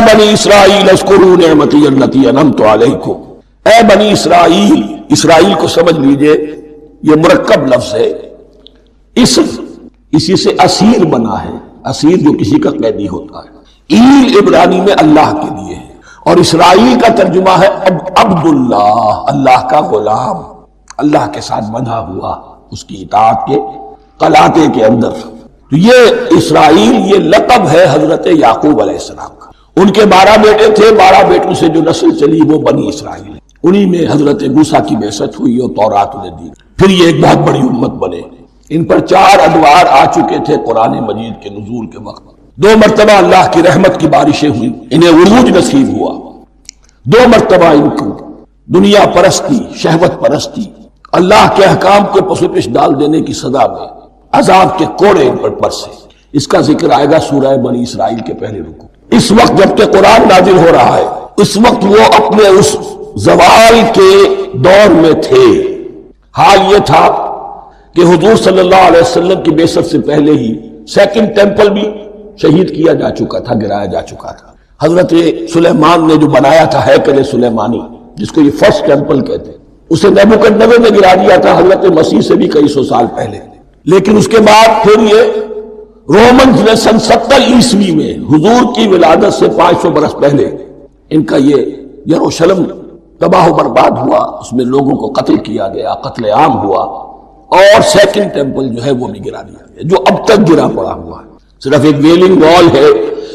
بنی اسرائیل اذکروا نعمتی التی انعمت علیکم، اے بنی اسرائیل، اسرائیل کو سمجھ لیجئے یہ مرکب لفظ ہے، اسی سے اسیر بنا ہے، اسیر جو کسی کا قیدی ہوتا ہے، ایل عبرانی میں اللہ کے لیے ہے، اور اسرائیل کا ترجمہ ہے عبد اللہ، اللہ کا غلام، اللہ کے ساتھ بندھا ہوا اس کی اطاعت کے قلاتے کے اندر۔ تو یہ اسرائیل یہ لقب ہے حضرت یعقوب علیہ السلام کا۔ ان کے 12 بیٹے تھے، 12 بیٹوں سے جو نسل چلی وہ بنی اسرائیل ہے، انہی میں حضرت موسیٰ کی بعثت ہوئی اور تورات انہیں دی، پھر یہ ایک بہت بڑی امت بنے۔ ان پر 4 ادوار آ چکے تھے قرآن مجید کے نزول کے وقت، 2 مرتبہ اللہ کی رحمت کی بارشیں ہوئی، انہیں عروج نصیب ہوا، 2 مرتبہ ان کو دنیا پرستی، شہوت پرستی، اللہ کے احکام کو پس و پش ڈال دینے کی سزا میں عذاب کے کوڑے ان پر برسے۔ اس کا ذکر آئے گا سورہ بنی اسرائیل کے پہلے رکوع۔ اس وقت جب کہ قرآن نازل ہو رہا ہے، اس وقت وہ اپنے اس زوال کے دور میں تھے۔ حال یہ تھا کہ حضور صلی اللہ علیہ وسلم کی بعثت سے پہلے ہی 2nd ٹیمپل بھی شہید کیا جا چکا تھا، گرایا جا چکا تھا۔ حضرت سلیمان نے جو بنایا تھا ہیکل سلیمانی، جس کو یہ 1st ٹیمپل کہتے ہیں، اسے نیبوکدنیزر نے گرا دیا تھا حضرت مسیح سے بھی کئی سو سال پہلے۔ لیکن اس کے بعد پھر یہ رومنز نے سن 70 عیسوی میں حضور کی ولادت سے 500 برس پہلے ان کا یہ یروشلم تباہ و برباد ہوا، اس میں لوگوں کو قتل کیا گیا، قتل عام ہوا، اور 2nd ٹیمپل جو ہے وہ بھی گرا دیا گیا، جو اب تک گرا پڑا ہوا ہے۔ صرف ایک ویلنگ وال ہے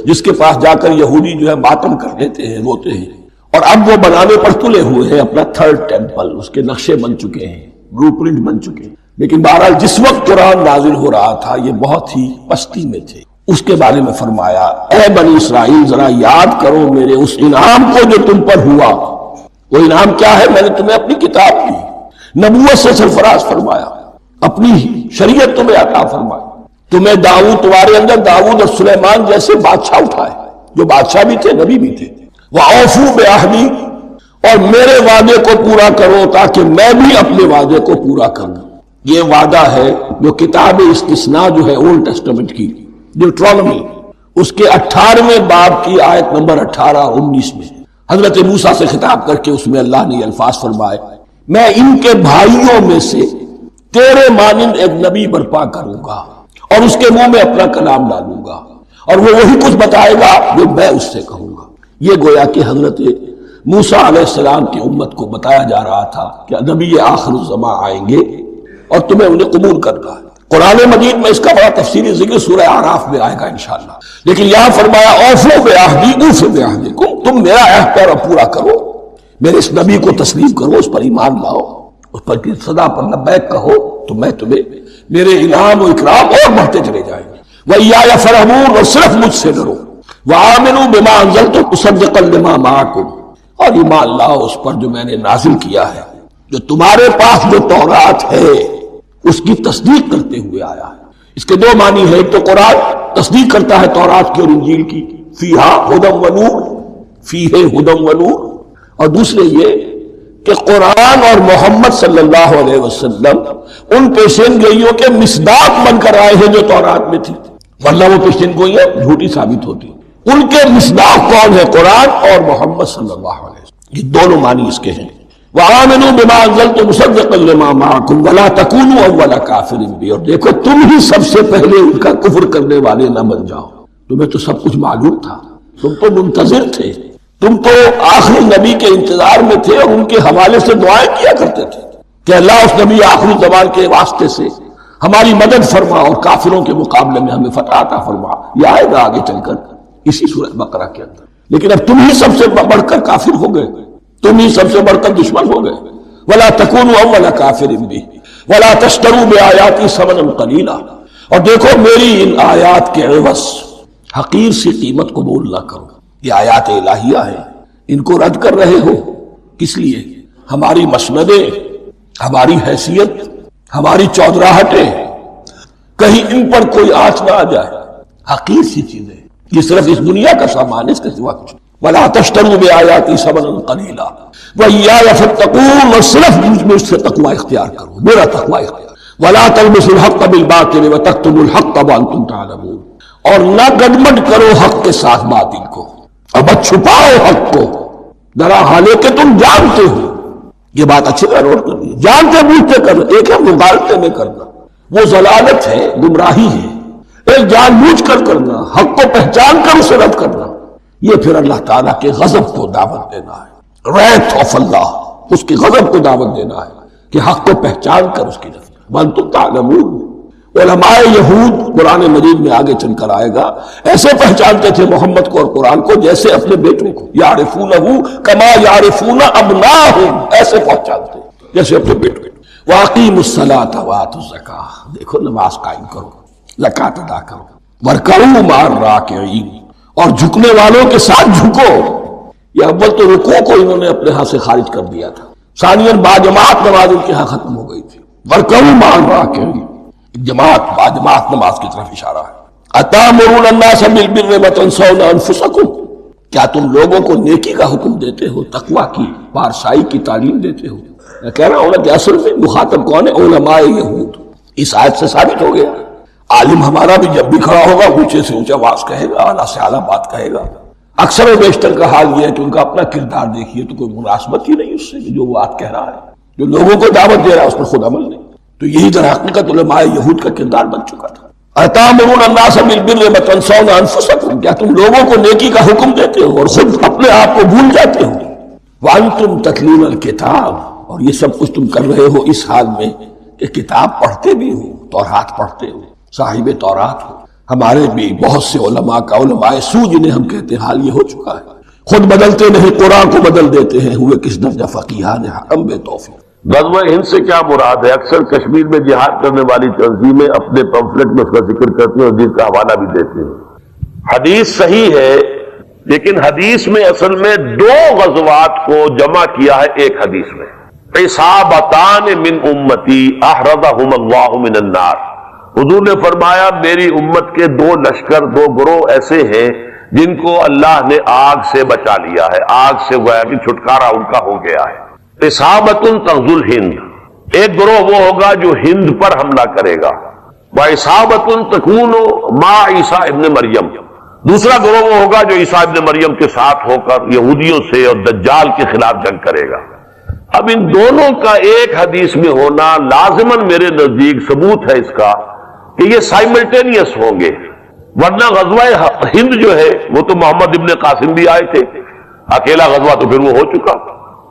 جس کے پاس جا کر یہودی جو ہے ماتم کر لیتے ہیں، روتے ہیں، اور اب وہ بنانے پر تلے ہوئے ہیں اپنا 3rd ٹیمپل، اس کے نقشے بن چکے ہیں، بلو پرنٹ بن چکے ہیں۔ لیکن بہرحال جس وقت قرآن نازل ہو رہا تھا یہ بہت ہی پستی میں تھے۔ اس کے بارے میں فرمایا، اے بنی اسرائیل ذرا یاد کرو میرے اس انعام کو جو تم پر ہوا۔ وہ انعام کیا ہے؟ میں نے تمہیں اپنی کتاب دی، نبوت سے سرفراز فرمایا، اپنی شریعت تمہیں عطا فرمائی، تمہیں تمہارے اندر داؤد اور سلیمان جیسے بادشاہ اٹھائے، جو بادشاہ بھی تھے نبی بھی تھے۔ وَأَوْفُوا بِعَهْدِي، اور میرے وعدے کو پورا کرو تاکہ میں بھی اپنے وعدے کو پورا کروں۔ یہ وعدہ ہے جو کتاب استثناء جو ہے اولڈ ٹیسٹمنٹ کی، ڈیوٹرانومی، اس کے 18ویں باب کی آیت نمبر 18-19 میں حضرت موسیٰ سے خطاب کر کے اس میں اللہ نے یہ الفاظ فرمائے، میں ان کے بھائیوں میں سے تیرے مانند ایک نبی برپا کروں گا اور اس کے منہ میں اپنا کلام ڈالوں گا، اور وہ وہی کچھ بتائے گا جو میں اس سے کہوں گا۔ یہ گویا کہ حضرت موسیٰ علیہ السلام کی امت کو بتایا جا رہا تھا کہ نبی آخر الزمان آئیں گے اور تمہیں انہیں قبول کرنا ہے۔ قرآن مجید میں اس کا بڑا تفصیلی ذکر سورہ اعراف میں آئے گا انشاءاللہ، لیکن یہاں فرمایا اوفوا بعہدی اوف بعہدکم، تم میرا عہد پورا کرو، میرے اس نبی کو تسلیم کرو، اس پر ایمان لاؤ، اس پر کی صدا پر لبیک کہو، تو میں تمہیں میرے انعام و اکرام اور بڑھتے چلے جائیں گے۔ وَإِيَّايَ فَارْهَبُونِ، اور صرف مجھ سے ڈرو۔ وَآمِنُوا بِمَا أَنزَلْتُ مُصَدِّقًا لِمَا مَعَكُمْ، اور ایمان لاؤ اس پر جو میں نے نازل کیا ہے، جو تمہارے پاس جو تورات ہے اس کی تصدیق کرتے ہوئے آیا ہے۔ اس کے 2 معنی ہیں، ایک تو قرآن تصدیق کرتا ہے تورات کی اور انجیل کی، فیہا ھدی ونور، فیہ ھدی ونور، اور دوسرے یہ کہ قرآن اور محمد صلی اللہ علیہ وسلم ان پیشین گوئیوں کے مصداق بن کر آئے ہیں جو تورات میں تھی، ورنہ وہ پیشین گوئیاں جھوٹی ثابت ہوتی۔ ان کے مصداق کون ہے؟ قرآن اور محمد صلی اللہ علیہ وسلم، یہ دونوں معنی اس کے ہیں۔ وَآمِنُوا بِمَا أَنزَلْتُ مُصَدِّقًا لِمَا مَعَكُمْ وَلَا تَكُونُوا أَوَّلَ كَافِرٍ بِهِ، اور دیکھو تم ہی سب سے پہلے ان کا کفر کرنے والے نہ بن جاؤ۔ تمہیں تو سب کچھ معلوم تھا، تم تو منتظر تھے، تم تو آخری نبی کے انتظار میں تھے اور ان کے حوالے سے دعائیں کیا کرتے تھے کہ اللہ اس نبی آخری زمان کے واسطے سے ہماری مدد فرما اور کافروں کے مقابلے میں ہمیں فتح عطا فرما۔ یہ آئے گا آگے چل کر اسی سورہ بقرہ کے اندر۔ لیکن اب تم ہی سب سے بڑھ کر کافر ہو گئے، تم ہی سب سے بڑھ کر دشمن ہو گئے۔ وَلَا تَكُونُوا أَوَّلَ كَافِرٍ بِهِ وَلَا تَشْتَرُوا بِآيَاتِي ثَمَنًا قَلِيلًا، اور دیکھو میری ان آیات کے عوض حقیر سی قیمت قبول نہ کرو۔ یہ آیات الہیہ ہیں، ان کو رد کر رہے ہو کس لیے؟ ہماری مسندیں، ہماری حیثیت، ہماری چودراہٹیں، کہیں ان پر کوئی آنچ نہ آ جائے۔ حقیر سی چیزیں، یہ صرف اس دنیا کا سامان ہے، اس کے سوا کچھ۔ وَلَا تَشْتَرُوا بِآيَاتِي ثَمَنًا قَلِيلًا وَإِيَّايَ فَاتَّقُونِ، اور صرف مجھ سے تقوی اختیار کرو، میرا تقوی اختیار۔ وَلَا تَلْبِسُوا الْحَقَّ بِالْبَاطِلِ وَتَكْتُمُوا الْحَقَّ وَأَنْتُمْ تَعْلَمُونَ، اور نہ گڈمڈ کرو حق کے ساتھ باطل کو، اور اور چھپاؤ حق کو ذرا حالے کہ تم جانتے ہو. یہ بات اچھی طرح نوٹ کر لی. جانتے بوجھتے کرنا، ایک ہے مغالطے میں کرنا، وہ ضلالت ہے، گمراہی ہے. ایک جان بوجھ کر کرنا، حق کو پہچان کر اسے رد کرنا، یہ پھر اللہ تعالیٰ کے غضب کو دعوت دینا ہے. ریت آف اللہ، اس کی غضب کو دعوت دینا ہے کہ حق کو پہچان کر اس کی رد. وانتم تعلمون. علماء یہود قرآن مجید میں آگے چل کر آئے گا ایسے پہچانتے تھے محمد کو اور قرآن کو جیسے اپنے بیٹوں کو. یعرفونہ کما یعرفون ابناہم، ایسے پہچانتے جیسے اپنے بیٹوں. واقیموا الصلاۃ وآتوا الزکاۃ، دیکھو نماز قائم کرو، زکوٰۃ ادا کرو. وارکعوا مع الراکعین، اور جھکنے والوں کے ساتھ جھکو. یہ اول تو رکوع کو انہوں نے اپنے ہاں سے خارج کر دیا تھا، ثانیاً باجماعت نماز ان کے ہاں ختم ہو گئی تھی. وارکعوا مع الراکعین، جماعت باجماعت نماز کی طرف اشارہ ہے. اتامرون الناس بالبر وتنسون انفسکم، کیا تم لوگوں کو نیکی کا حکم دیتے ہو، تقویٰ کی، پارسائی کی تعلیم دیتے ہو. میں کہہ رہا ہوں نا کہ اصل میں مخاطب کون ہے؟ علماء یہود. اس آیت سے ثابت ہو گیا عالم ہمارا بھی جب بھی کھڑا ہوگا اونچے سے اونچا واز کہے گا، اعلیٰ سے اعلیٰ بات کہے گا. اکثر و بیشتر کا حال یہ ہے کہ ان کا اپنا کردار دیکھیے تو کوئی مناسبت ہی نہیں اس سے جو وہ بات کہہ رہا ہے. جو لوگوں کو دعوت دے رہا ہے اس پر خود عمل نہیں. تو یہی در حقیقت علماء یہود کا کردار بن چکا تھا. اتامرون الناس بالبر وتنسون انفسکم، کیا تم لوگوں کو نیکی کا حکم دیتے ہو اور خود اپنے آپ کو بھول جاتے ہو. وانتم تتلون الکتاب، اور یہ سب کچھ تم کر رہے ہو اس حال میں کہ کتاب پڑھتے بھی ہو، تورات پڑھتے ہو، صاحب تورات ہو. ہمارے بھی بہت سے علماء کا، علماء سو جنہیں ہم کہتے ہیں، حال یہ ہو چکا ہے. خود بدلتے نہیں، قرآن کو بدل دیتے ہیں. ہوئے کس درجہ فقیہان حرم بے توفیق. غزوہ ہند سے کیا مراد ہے؟ اکثر کشمیر میں جہاد کرنے والی تنظیمیں اپنے پمفلٹ میں اس کا ذکر کرتی ہیں اور جس کا حوالہ بھی دیتے ہیں. حدیث صحیح ہے، لیکن حدیث میں اصل میں دو غزوات کو جمع کیا ہے ایک حدیث میں. عصابتان من امتی احرزہم اللہ من النار. حضور نے فرمایا میری امت کے دو لشکر، دو گروہ ایسے ہیں جن کو اللہ نے آگ سے بچا لیا ہے، آگ سے گویا کہ چھٹکارا ان کا ہو گیا ہے. عصابۃ تغزو الہند، ایک گروہ وہ ہوگا جو ہند پر حملہ کرے گا. وعصابۃ تکون مع عیسیٰ ابن مریم، دوسرا گروہ وہ ہوگا جو عیسیٰ ابن مریم کے ساتھ ہو کر یہودیوں سے اور دجال کے خلاف جنگ کرے گا. اب ان دونوں کا ایک حدیث میں ہونا لازماً میرے نزدیک ثبوت ہے اس کا کہ یہ سائملٹینیس ہوں گے، ورنہ غزوہ ہند جو ہے وہ تو محمد ابن قاسم بھی آئے تھے، اکیلا غزوہ تو پھر وہ ہو چکا،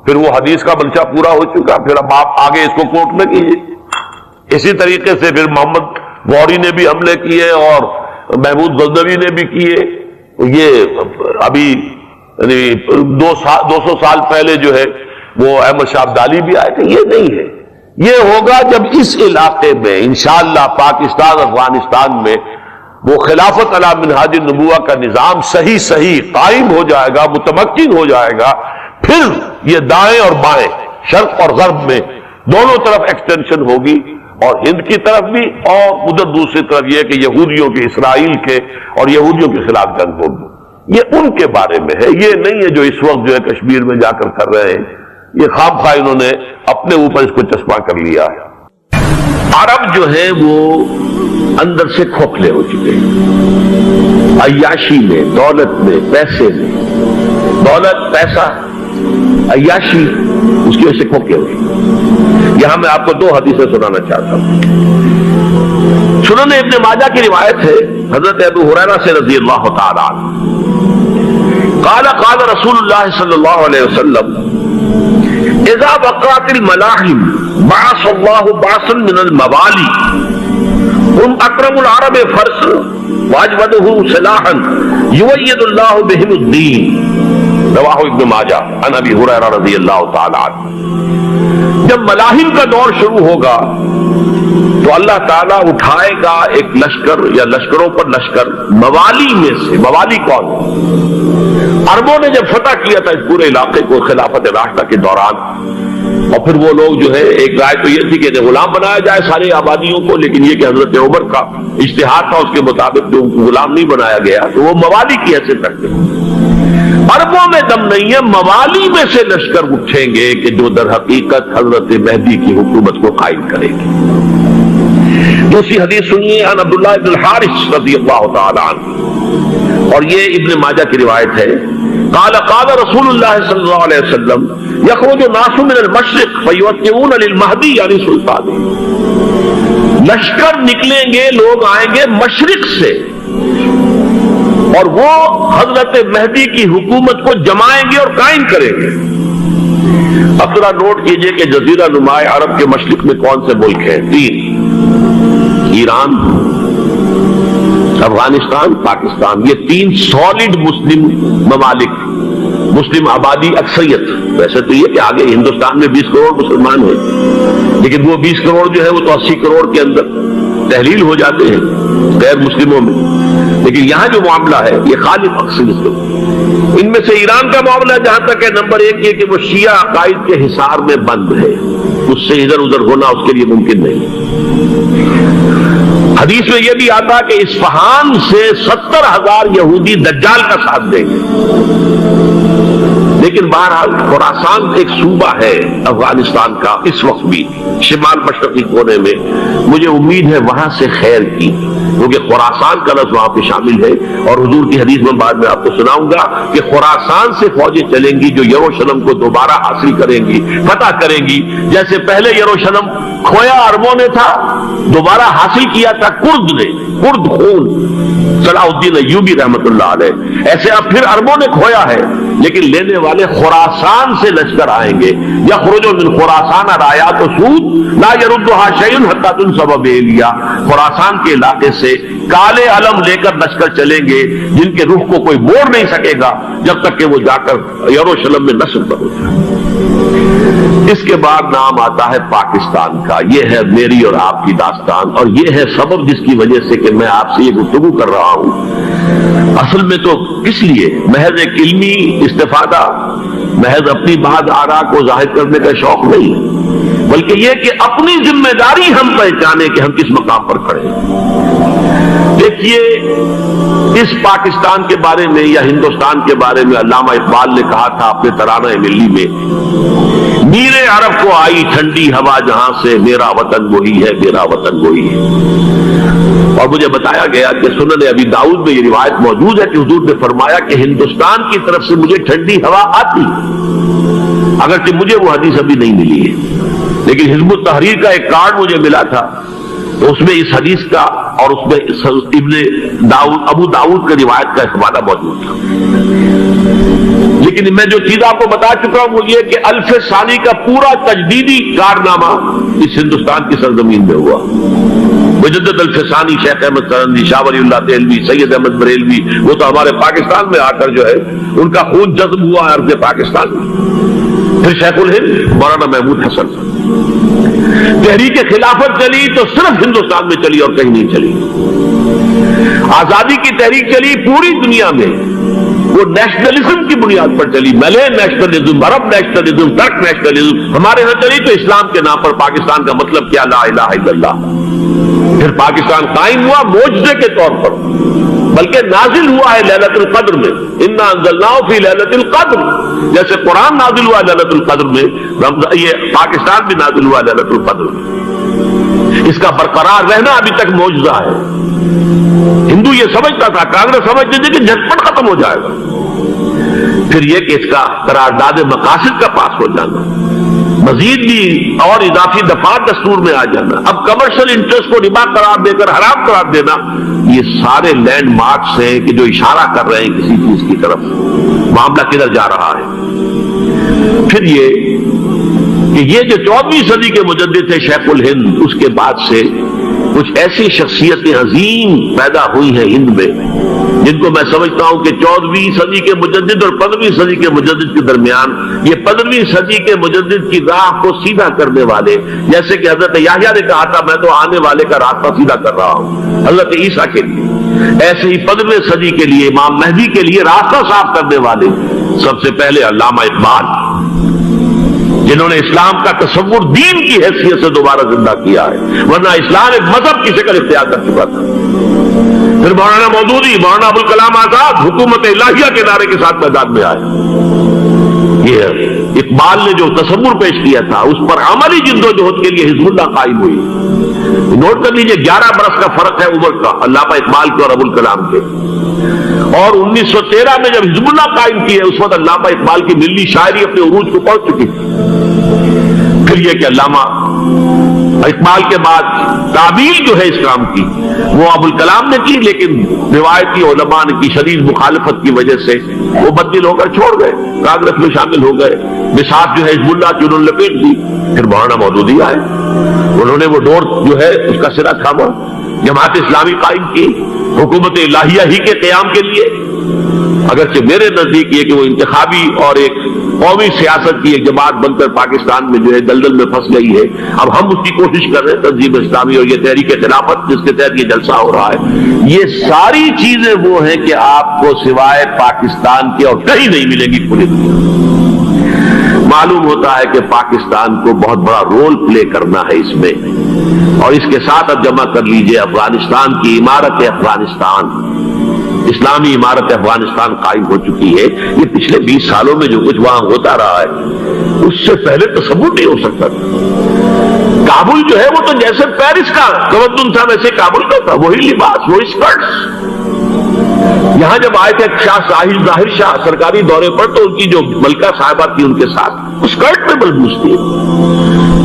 پھر وہ حدیث کا بلچہ پورا ہو چکا. پھر اب آپ آگے اس کو کوٹ نہ کیجیے. اسی طریقے سے پھر محمد غوری نے بھی حملے کیے اور محمود غزنوی نے بھی کیے. یہ ابھی 200 سال پہلے جو ہے وہ احمد شاہ ابدالی بھی آئے تھے. یہ نہیں ہے، یہ ہوگا جب اس علاقے میں انشاءاللہ پاکستان افغانستان میں وہ خلافت علی منہاج النبوہ کا نظام صحیح قائم ہو جائے گا، متمکن ہو جائے گا. پھر یہ دائیں اور بائیں، شرق اور غرب میں دونوں طرف ایکسٹینشن ہوگی، اور ہند کی طرف بھی اور ادھر دوسری طرف یہ کہ یہودیوں کے، اسرائیل کے اور یہودیوں کے خلاف جنگ ہوگی. یہ ان کے بارے میں ہے، یہ نہیں ہے جو اس وقت جو ہے کشمیر میں جا کر کر رہے ہیں. یہ خواب خواہ انہوں نے اپنے اوپر اس کو چشمہ کر لیا ہے. عرب جو ہے وہ اندر سے کھوکھلے ہو چکے ہیں، عیاشی میں، دولت میں، پیسے میں. دولت، پیسہ، عیاشی، اس کی وجہ سے کھوکھلے ہو چکے. یہاں میں آپ کو دو حدیثیں سنانا چاہتا ہوں. سنن ابن ماجہ کی روایت ہے حضرت ابو ہریرہ سے رضی اللہ تعالی عنہ، قال رسول اللہ صلی اللہ علیہ وسلم اذا وقعت الملاحم بعث اللہ بعثا من الموالی هم اکرم العرب فرسا واجودہ سلاحا یؤید اللہ بہم الدین. رواہ ابن ماجہ عن ابی ہریرہ رضی اللہ تعالی عنہ. جب ملاحم کا دور شروع ہوگا تو اللہ تعالیٰ اٹھائے گا ایک لشکر یا لشکروں پر لشکر موالی میں سے. موالی کون؟ عربوں نے جب فتح کیا تھا اس پورے علاقے کو خلافت راشدہ کے دوران، اور پھر وہ لوگ جو ہے، ایک رائے تو یہ تھی کہ غلام بنایا جائے سارے آبادیوں کو، لیکن یہ کہ حضرت عمر کا اجتہاد تھا، اس کے مطابق جو غلام نہیں بنایا گیا تو وہ موالی کی حیثیت رکھتے ہیں. عربوں میں دم نہیں ہے، موالی میں سے لشکر اٹھیں گے کہ جو در حقیقت حضرت مہدی کی حکومت کو قائم کرے گی. دوسری حدیث سنیے عن عبداللہ ابن الحارث رضی اللہ تعالی عنہ، اور یہ ابن ماجہ کی روایت ہے. قال قال رسول اللہ صلی اللہ علیہ وسلم یخرج الناس من المشرق فیوتئون للمہدی یعنی سلطان، لشکر نکلیں گے، لوگ آئیں گے مشرق سے اور وہ حضرت مہدی کی حکومت کو جمائیں گے اور قائم کریں گے۔ اب ذرا نوٹ کیجئے کہ جزیرہ نما عرب کے مشرق میں کون سے ملک ہیں؟ 3، ایران، افغانستان، پاکستان، یہ 3 سالڈ مسلم ممالک، مسلم آبادی اکثریت۔ ویسے تو یہ کہ آگے ہندوستان میں 20 کروڑ مسلمان ہیں، لیکن وہ 20 کروڑ جو ہے وہ تو 80 کروڑ کے اندر تحلیل ہو جاتے ہیں غیر مسلموں میں، لیکن یہاں جو معاملہ ہے یہ غالب اکثریت ہے۔ ان میں سے ایران کا معاملہ جہاں تک ہے، نمبر 1 یہ کہ وہ شیعہ عقائد کے حصار میں بند ہے، اس سے ادھر ادھر ہونا اس کے لیے ممکن نہیں۔ حدیث میں یہ بھی آتا کہ اصفہان سے 70,000 یہودی دجال کا ساتھ دیں گے، لیکن بہرحال خراسان ایک صوبہ ہے افغانستان کا اس وقت بھی شمال مشرقی کونے میں، مجھے امید ہے وہاں سے خیر کی، کیونکہ خراسان کا لفظ وہاں پہ شامل ہے، اور حضور کی حدیث میں بعد میں آپ کو سناؤں گا کہ خراسان سے فوجیں چلیں گی جو یروشلم کو دوبارہ حاصل کریں گی، فتح کریں گی، جیسے پہلے یروشلم کھویا عربوں نے تھا، دوبارہ حاصل کیا تھا کرد نے، کرد خون صلاح الدین ایوبی رحمت اللہ علیہ، ایسے اب پھر عربوں نے کھویا ہے، لیکن لینے والے خراسان سے لشکر آئیں گے۔ یخرج من خراسان رایات و سود لا یردها شیء حتی تنصب بیلیا، خراسان کے علاقے سے کالے علم لے کر لشکر چلیں گے جن کے رخ کو کوئی موڑ نہیں سکے گا جب تک کہ وہ جا کر یروشلم میں نصب نہ ہو جائے۔ اس کے بعد نام آتا ہے پاکستان کا۔ یہ ہے میری اور آپ کی داستان، اور یہ ہے سبب جس کی وجہ سے کہ میں آپ سے یہ گفتگو کر رہا ہوں۔ اصل میں تو اس لیے محض ایک علمی استفادہ، محض اپنی بات آرا کو ظاہر کرنے کا شوق نہیں ہے، بلکہ یہ کہ اپنی ذمہ داری ہم پہچانے کہ ہم کس مقام پر کھڑے ہیں۔ دیکھیے اس پاکستان کے بارے میں یا ہندوستان کے بارے میں علامہ اقبال نے کہا تھا اپنے ترانہ ملی میں، میر عرب کو آئی ٹھنڈی ہوا جہاں سے، میرا وطن وہی ہے، میرا وطن وہی ہے۔ اور مجھے بتایا گیا کہ سنن ابی داؤد میں یہ روایت موجود ہے کہ حضور نے فرمایا کہ ہندوستان کی طرف سے مجھے ٹھنڈی ہوا آتی، اگرچہ مجھے وہ حدیث ابھی نہیں ملی ہے، لیکن حزب التحریر کا ایک کارڈ مجھے ملا تھا، اس میں اس حدیث کا اور اس میں ابن داؤد ابو داؤد کی روایت کا حوالہ موجود تھا۔ لیکن میں جو چیز آپ کو بتا چکا ہوں وہ یہ کہ الف ثانی کا پورا تجدیدی کارنامہ اس ہندوستان کی سرزمین میں ہوا۔ مجدد الف ثانی شیخ احمد سرندی، شاہ ولی اللہ دہلوی، سید احمد بریلوی، وہ تو ہمارے پاکستان میں آ کر جو ہے ان کا خون جذب ہوا ارض پاکستان میں۔ پھر شیخ الہند مولانا محمود حسن، تحریک خلافت چلی تو صرف ہندوستان میں چلی اور کہیں نہیں چلی۔ آزادی کی تحریک چلی پوری دنیا میں، وہ نیشنلزم کی بنیاد پر چلی، ملے نیشنلزم، عرب نیشنلزم، ترک نیشنلزم، ہمارے ہاں چلی تو اسلام کے نام پر پاکستان کا مطلب کیا، لا الہ الا اللہ۔ پھر پاکستان قائم ہوا معجزے کے طور پر، بلکہ نازل ہوا ہے لیلۃ القدر میں، انا انزلناہ فی لیلۃ القدر، جیسے قرآن نازل ہوا لیلۃ القدر میں، یہ پاکستان بھی نازل ہوا لیلۃ القدر میں۔ اس کا برقرار رہنا ابھی تک معجزہ ہے۔ ہندو یہ سمجھتا تھا، کانگریس سمجھتے تھے کہ جھٹپٹ ختم ہو جائے گا۔ پھر یہ کہ اس کا قرارداد مقاصد کا پاس ہو جانا، مزید بھی اور اضافی دفعات دستور میں آ جانا، اب کمرشل انٹرسٹ کو ربا قرار دے کر حرام قرار دینا، یہ سارے لینڈ مارکس ہیں کہ جو اشارہ کر رہے ہیں کسی چیز کی طرف، معاملہ کدھر جا رہا ہے۔ پھر یہ کہ یہ جو 14ویں صدی کے مجدد تھے شیخ الہند، اس کے بعد سے کچھ ایسی شخصیتیں عظیم پیدا ہوئی ہیں ہند میں، جن کو میں سمجھتا ہوں کہ 14ویں صدی کے مجدد اور 15ویں صدی کے مجدد کے درمیان، یہ 15ویں صدی کے مجدد کی راہ کو سیدھا کرنے والے، جیسے کہ حضرت یحییٰ نے کہا تھا میں تو آنے والے کا راستہ سیدھا کر رہا ہوں حضرت عیسیٰ کے لیے، ایسے ہی 15ویں صدی کے لیے امام مہدی کے لیے راستہ صاف کرنے والے سب سے پہلے علامہ اقبال، جنہوں نے اسلام کا تصور دین کی حیثیت سے دوبارہ زندہ کیا ہے، ورنہ اسلام ایک مذہب کی شکل اختیار کر چکا تھا۔ پھر مولانا مودودی، مولانا ابوالکلام آزاد حکومت الہیہ کے نعرے کے ساتھ میدان میں آئے۔ یہ اقبال نے جو تصور پیش کیا تھا اس پر عملی جدوجہد کے لیے حزب اللہ قائم ہوئی۔ نوٹ کر لیجئے 11 برس کا فرق ہے عمر کا علامہ اقبال کے اور ابوالکلام کے، اور 1913 میں جب حزب اللہ قائم کی ہے اس وقت علامہ اقبال کی ملی شاعری اپنے عروج کو پہنچ چکی تھی۔ پھر یہ کہ علامہ اقبال کے بعد تعبیل جو ہے اس کام کی وہ ابوالکلام نے کی، لیکن روایتی علماء کی شدید مخالفت کی وجہ سے وہ بدل ہو کر چھوڑ گئے، کانگریس میں شامل ہو گئے، بساط جو ہے حزب اللہ کی انہوں نے لپیٹ دی۔ پھر مولانا مودودی آئے، انہوں نے وہ ڈور جو ہے اس کا سرا تھاما، جماعت اسلامی قائم کی حکومت الہیہ ہی کے قیام کے لیے، اگرچہ میرے نزدیک یہ کہ وہ انتخابی اور ایک قومی سیاست کی ایک جماعت بن کر پاکستان میں جو ہے دلدل میں پھنس گئی ہے۔ اب ہم اس کی کوشش کر رہے ہیں، تنظیم اسلامی اور یہ تحریک خلافت جس کے تحت یہ جلسہ ہو رہا ہے، یہ ساری چیزیں وہ ہیں کہ آپ کو سوائے پاکستان کے اور کہیں نہیں ملیں گی پوری دنیا میں۔ معلوم ہوتا ہے کہ پاکستان کو بہت بڑا رول پلے کرنا ہے اس میں، اور اس کے ساتھ اب جمع کر لیجئے افغانستان کی عمارت افغانستان، اسلامی عمارت افغانستان قائم ہو چکی ہے۔ یہ پچھلے 20 سالوں میں جو کچھ وہاں ہوتا رہا ہے اس سے پہلے تصور نہیں ہو سکتا۔ کابل جو ہے وہ تو جیسے پیرس کا تمدن تھا ویسے کابل کا تھا، وہی لباس، وہی اسکرٹس۔ یہاں جب آئے تھے شاہ ساحل ظاہر شاہ سرکاری دورے پر تو ان کی جو ملکہ صاحبہ تھی ان کے ساتھ اسکرٹ میں ملبوس تھی۔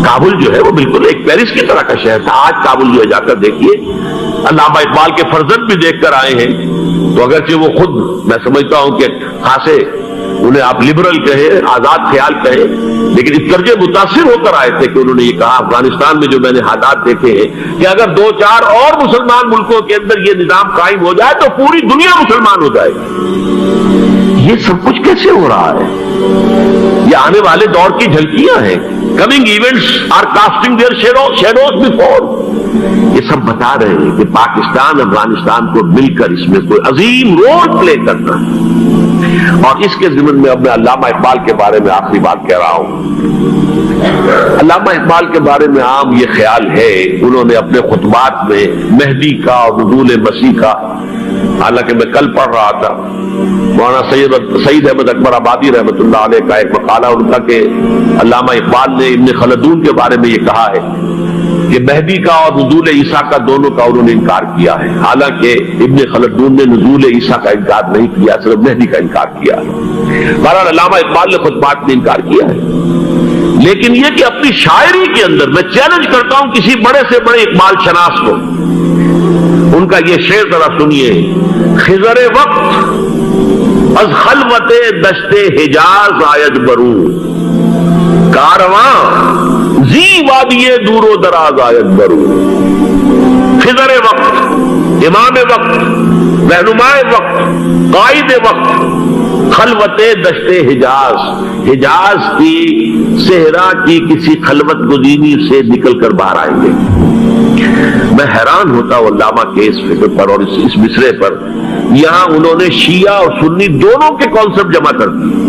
کابل جو ہے وہ بالکل ایک پیرس کی طرح کا شہر تھا۔ آج کابل جو ہے جا کر دیکھیے، علامہ اقبال کے فرزند بھی دیکھ کر آئے ہیں، تو اگرچہ وہ خود میں سمجھتا ہوں کہ خاصے انہیں آپ لبرل کہے، آزاد خیال کہے، لیکن اس درجے متاثر ہو کر آئے تھے کہ انہوں نے یہ کہا افغانستان میں جو میں نے حالات دیکھے ہیں کہ اگر 2-4 اور مسلمان ملکوں کے اندر یہ نظام قائم ہو جائے تو پوری دنیا مسلمان ہو جائے گی۔ یہ سب کچھ کیسے ہو رہا ہے؟ یہ آنے والے دور کی جھلکیاں ہیں۔ Coming events are casting their shadows before. یہ سب بتا رہے ہیں کہ پاکستان افغانستان کو مل کر اس میں کوئی عظیم رول پلے کرنا ہے، اور اس کے ضمن میں اب میں علامہ اقبال کے بارے میں آخری بات کہہ رہا ہوں۔ علامہ اقبال کے بارے میں عام یہ خیال ہے، انہوں نے اپنے خطبات میں مہدی کا اور نزول مسیح کا، حالانکہ میں کل پڑھ رہا تھا مولانا سعید احمد اکبر آبادی رحمۃ اللہ علیہ کا ایک مقالہ ان کا کہ علامہ اقبال نے ابن خلدون کے بارے میں یہ کہا ہے کہ مہدی کا اور نزول عیسیٰ کا دونوں کا انہوں نے انکار کیا ہے، حالانکہ ابن خلدون نے نزول عیسیٰ کا انکار نہیں کیا، صرف مہدی کا انکار کیا ہے۔ بہرحال علامہ اقبال نے خطبات میں انکار کیا ہے، لیکن یہ کہ اپنی شاعری کے اندر میں چیلنج کرتا ہوں کسی بڑے سے بڑے اقبال شناس کو، ان کا یہ شعر ذرا سنیے: خضر وقت از خلوت دشت حجاز آید برو، کارواں زی وادی دور و دراز آید برو۔ خضر وقت، امام وقت، رہنماء وقت، قائد وقت، خلوت دشت حجاز، حجاز کی صحرا کی کسی خلوت گزینی سے نکل کر باہر آئیں گے۔ میں حیران ہوتا ہوں علامہ کے اس فکر پر اور اس مصرے پر۔ یہاں انہوں نے شیعہ اور سنی دونوں کے کانسیپٹ جمع کر دیے۔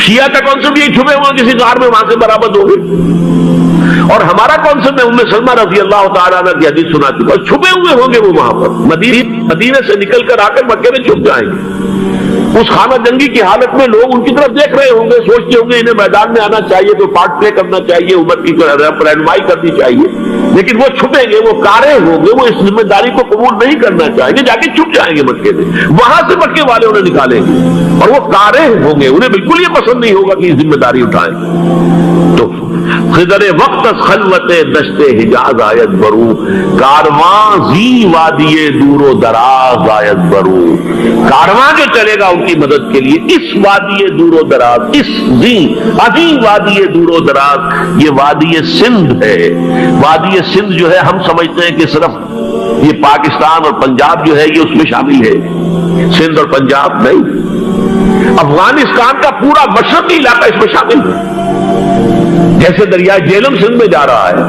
شیعہ کا کانسیپٹ یہی چھپے ہوئے کسی غار میں وہاں سے برآمد ہو گئے، اور ہمارا کانسیپٹ ہے ام سلمہ رضی اللہ تعالیٰ عنہ کی حدیث سنا چکا، چھپے ہوئے ہوں گے وہ وہاں پر، مدینے سے نکل کر آ کر مکے میں چھپ جائیں گے۔ اس خانہ جنگی کی حالت میں لوگ ان کی طرف دیکھ رہے ہوں گے، سوچتے ہوں گے انہیں میدان میں آنا چاہیے، کوئی پارٹ پلے کرنا چاہیے، امت کی رہنمائی کرنی چاہیے، لیکن وہ چھپیں گے، وہ کارے ہوں گے، وہ اس ذمہ داری کو قبول نہیں کرنا چاہیں گے، جا کے چھپ جائیں گے مکے میں، وہاں سے مکے والے انہیں نکالیں گے، اور وہ کارے ہوں گے، انہیں بالکل یہ پسند نہیں ہوگا کہ یہ ذمہ داری اٹھائیں۔ تو خضر وقت خلوت دشت حجاز آیت برو، کارواں زی وادی دور و دراز آیت برو۔ کارواں جو چلے گا ان کی مدد کے لیے اس وادی دور و دراز، اس زی عظیم وادی دور و دراز، یہ وادی سندھ ہے۔ وادی سندھ جو ہے ہم سمجھتے ہیں کہ صرف یہ پاکستان اور پنجاب جو ہے یہ اس میں شامل ہے، سندھ اور پنجاب نہیں، افغانستان کا پورا مشرقی علاقہ اس میں شامل ہے۔ جیسے دریائے جیلم سندھ میں جا رہا ہے،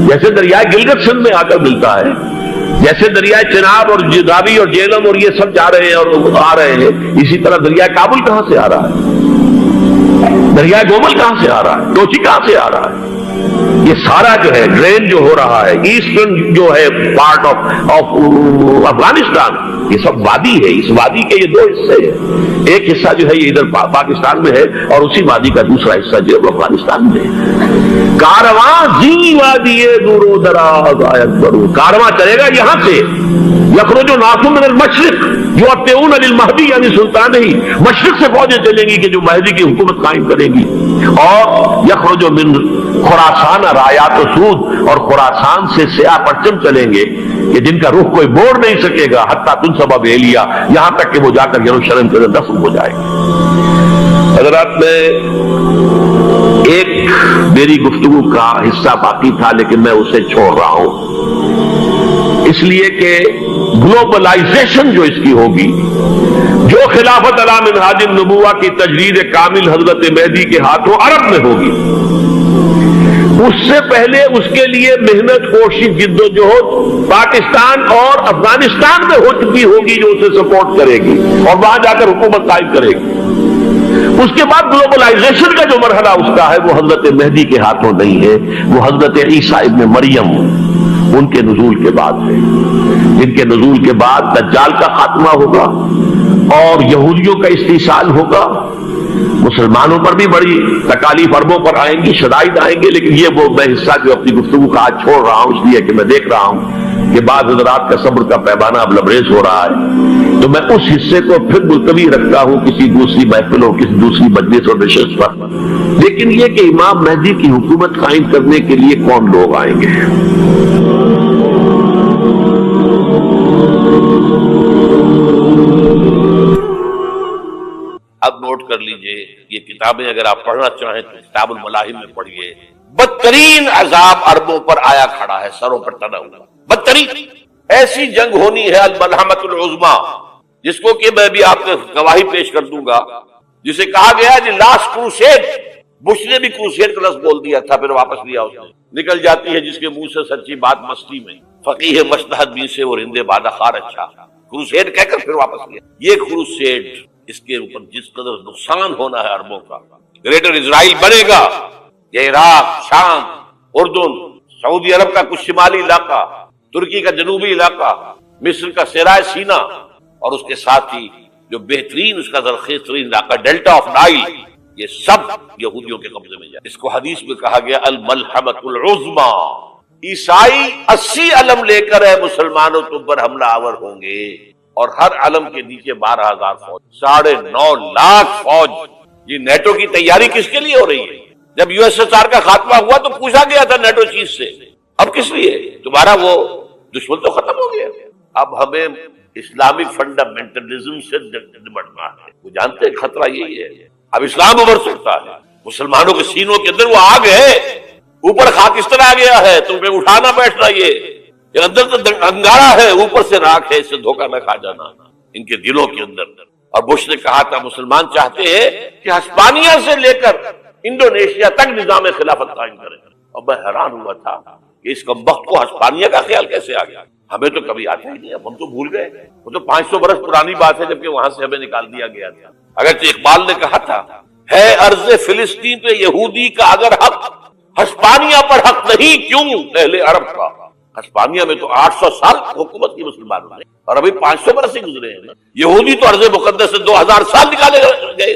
جیسے دریائے گلگت سندھ میں آ کر ملتا ہے، جیسے دریائے چناب اور راوی اور جیلم اور یہ سب جا رہے ہیں اور آ رہے ہیں، اسی طرح دریائے کابل کہاں سے آ رہا ہے، دریائے گومل کہاں سے آ رہا ہے، کوچی کہاں سے آ رہا ہے، یہ سارا جو ہے ڈرین جو ہو رہا ہے ایسٹرن جو ہے پارٹ آف افغانستان، یہ سب وادی ہے. اس وادی کے یہ دو حصے ہیں. ایک حصہ جو ہے یہ ادھر پاکستان میں ہے اور اسی وادی کا دوسرا حصہ جو ہے وہ افغانستان میں ہے. کارواں زی وادی دور و دراز آیت برو، کارواں چلے گا یہاں سے. یخرج ناس من المشرق یؤتون للمہدی، یعنی سلطان ہی مشرق سے فوجیں چلیں گی کہ جو مہدی کی حکومت قائم کرے گی. اور یخرج من خراسان رایات و سود، اور خراسان سے سیاہ پرچم چلیں گے کہ جن کا رخ کوئی موڑ نہیں سکے گا، حتیٰ تنصب بیلیا، یہاں تک کہ وہ جا کر یروشلم کے اندر دفن ہو جائے گی. حضرات، میں ایک میری گفتگو کا حصہ باقی تھا لیکن میں اسے چھوڑ رہا ہوں، اس لیے کہ گلوبلائزیشن جو اس کی ہوگی، جو خلافت علی منہاج النبوہ کی تجدید کامل حضرت مہدی کے ہاتھوں عرب میں ہوگی، اس سے پہلے اس کے لیے محنت، کوشش، جد و جہد پاکستان اور افغانستان میں ہو چکی ہوگی جو اسے سپورٹ کرے گی اور وہاں جا کر حکومت قائم کرے گی. اس کے بعد گلوبلائزیشن کا جو مرحلہ اس کا ہے وہ حضرت مہدی کے ہاتھوں نہیں ہے، وہ حضرت عیسیٰ ابن مریم ان کے نزول کے بعد ہے، جن کے نزول کے بعد دجال کا خاتمہ ہوگا اور یہودیوں کا استحصال ہوگا. مسلمانوں پر بھی بڑی تکالیف عربوں پر آئیں گی، شدائد آئیں گے، لیکن یہ وہ میں حصہ جو اپنی گفتگو کا آج چھوڑ رہا ہوں اس لیے کہ میں دیکھ رہا ہوں کہ بعض حضرات کا صبر کا پیمانہ اب لبریز ہو رہا ہے، تو میں اس حصے کو پھر ملتوی رکھتا ہوں کسی دوسری محفل اور کسی دوسری مجلس اور نشست پر. لیکن یہ کہ امام مہدی کی حکومت قائم کرنے کے لیے کون لوگ آئیں گے؟ اب نوٹ کر لیجئے، یہ کتابیں اگر آپ پڑھنا چاہیں تو کتاب الملاحم میں پڑھیے. بدترین عذاب عربوں پر آیا کھڑا ہے، سروں پر تنا ہوا. بدترین ایسی جنگ ہونی ہے الملحمۃ العظمیٰ، جس کو کہ میں بھی آپ کو گواہی پیش کر دوں گا، جسے کہا گیا ہے لاسٹ کروسیڈ. بش نے بھی کروسیڈ کا لفظ بول دیا تھا، پھر واپس لیا اس نے. نکل جاتی ہے جس کے منہ سے سچی بات مستی میں، فقیہ مصلحت بھی سے اور ہندے بادہ خار اچھا. کروسیڈ کہہ کر پھر واپس لیا. یہ کروسیڈ، اس کے اوپر جس قدر نقصان ہونا ہے عربوں کا. گریٹر اسرائیل بنے گا، یہ عراق، شام، اردن، سعودی عرب کا کچھ شمالی علاقہ، ترکی کا جنوبی علاقہ، مصر کا صحرائے سینا، اور اس کے ساتھ ہی جو بہترین اس کا زرخیز ترین علاقہ ڈیلٹا آف نائل، یہ سب یہودیوں کے قبضے میں جائے. اس کو حدیث میں کہا گیا الملحمۃ العظمیٰ. عیسائی 80 علم لے کر ہے مسلمانوں تم پر حملہ آور ہوں گے، اور ہر علم کے نیچے 12,000 فوج، 9.5 لاکھ فوج. یہ نیٹو کی تیاری کس کے لیے ہو رہی ہے؟ جب یو ایس ایس آر کا خاتمہ ہوا تو پوچھا گیا تھا نیٹو چیز سے، اب کس لیے؟ تمہارا وہ دشمن تو ختم ہو گیا. اب ہمیں اسلامک فنڈامنٹلزم سے نمٹنا ہے. وہ جانتے ہیں خطرہ یہی ہے. اب اسلام ابھر سکتا ہے، مسلمانوں کے سینوں کے اندر وہ آگ ہے، اوپر خاکستر آ گیا ہے، تمہیں اٹھانا بیٹھنا. یہ اندر تو انگارہ ہے، اوپر سے راکھ ہے، اس سے دھوکہ نہ کھا جانا ان کے دلوں کے اندر. اور بش نے کہا تھا مسلمان چاہتے ہیں کہ ہسپانیہ سے لے کر انڈونیشیا تک نظام خلافت قائم کریں. اور میں حیران ہوا تھا کہ اس کمبخت کو ہسپانیہ کا خیال کیسے آ گیا. ہمیں تو کبھی آتا ہی نہیں، اب ہم تو بھول گئے. وہ تو 500 برس پرانی بات ہے جبکہ وہاں سے ہمیں نکال دیا گیا تھا. اگرچہ اقبال نے کہا تھا ہے ارض فلسطین پہ یہودی کا اگر حق، ہسپانیہ پر حق نہیں کیوں اہل عرب کا. ہسپانیہ میں تو 800 سال حکومت کی مسلمانوں نے، اور ابھی 500 برس ہی گزرے ہیں. یہودی تو ارض مقدس سے 2000 سال نکالے گئے.